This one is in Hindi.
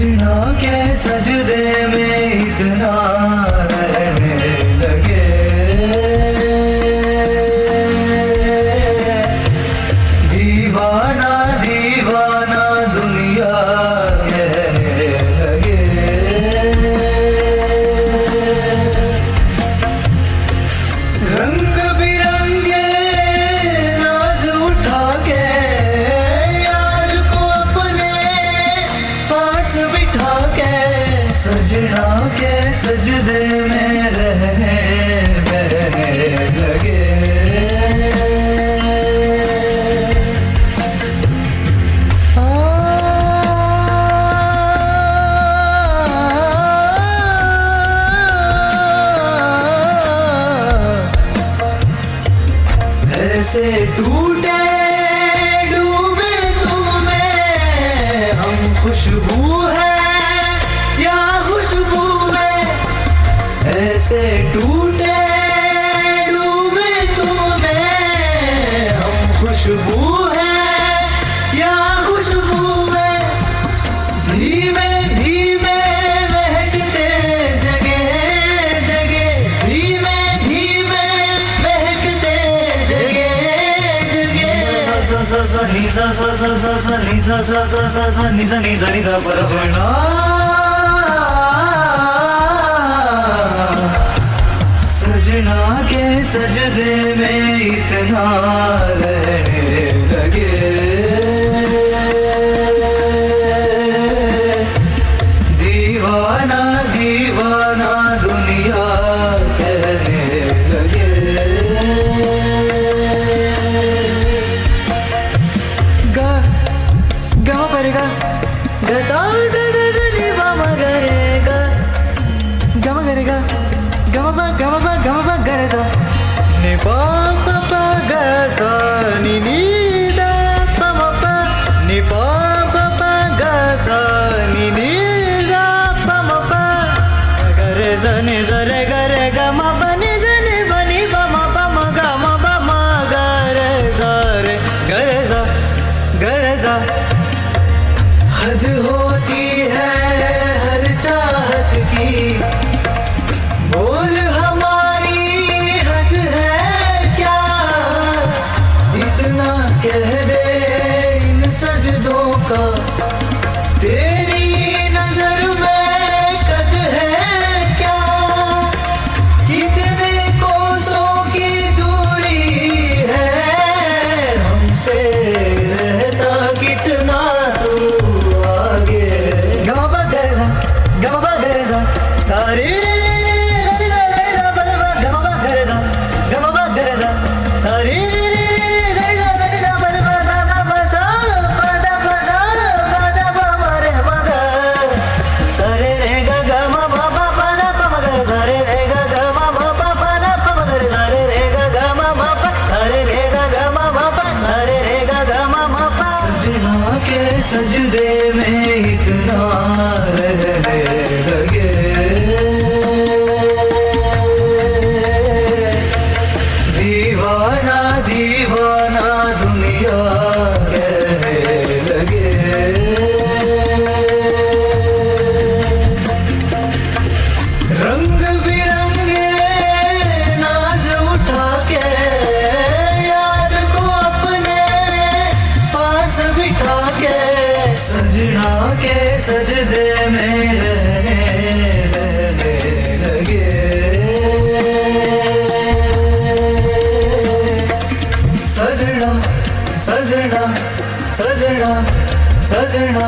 सजना के सजदे में इतना रहने लगे, दीवाना दीवाना दुनिया कहने लगे। रंग बिरंगे नाज उठा के यार को अपने पास बिठा के, सजना के सजदे में रहने बहने लगे। ऐसे टूटे डूबे तुम में, हम खुशबू है या खुशबू में। ऐसे टूटे डूबे तुम में, हम खुशबू है या खुशबू में। धीमे धीमे महकते जगे जगे, धीमे धीमे महकते जगे जगे। सा सा सा नी सा सा सा सा सा नी सा सा सा सा सा नी सा नी धा नी धा पर सजना, सजना के सजदे में इतना रहने लगे। दीवाना दीवाना दुनिया कहने लगे। गा गा पर गा गा सा सा सा सा नी मा मा गा रे गा गा मा गा रे गा गा मा गा मा गा मा गा रे सा नी पा पा पा गा सा नी नी दा पा मा पा नी पा पा पा गा सा नी नी दा पा मा पा गा रे सा नी सा रे गा रे गा मा पा नी सा नी पा नी पा मा गा मा गा रे सा रे गा रे सा गा रे सा। हद होती है हर चाहत की, बोल हमारी हद है क्या। इतना कह दे इन सजदों का, तेरी नजर में कद है क्या। कितने कोसों की दूरी है हमसे, रहता कितना तू आगे। गमा गरे सा गमा गरे सा सारे सजना के सजदे में इतना रहने लगे। दीवाना दीवाना दुनिया कहने लगे। रंग बिरंगे नाज उठा के याद को अपने पास बिठा के, सजना के सजदे में रहने लगे। सजना सजना सजना सजना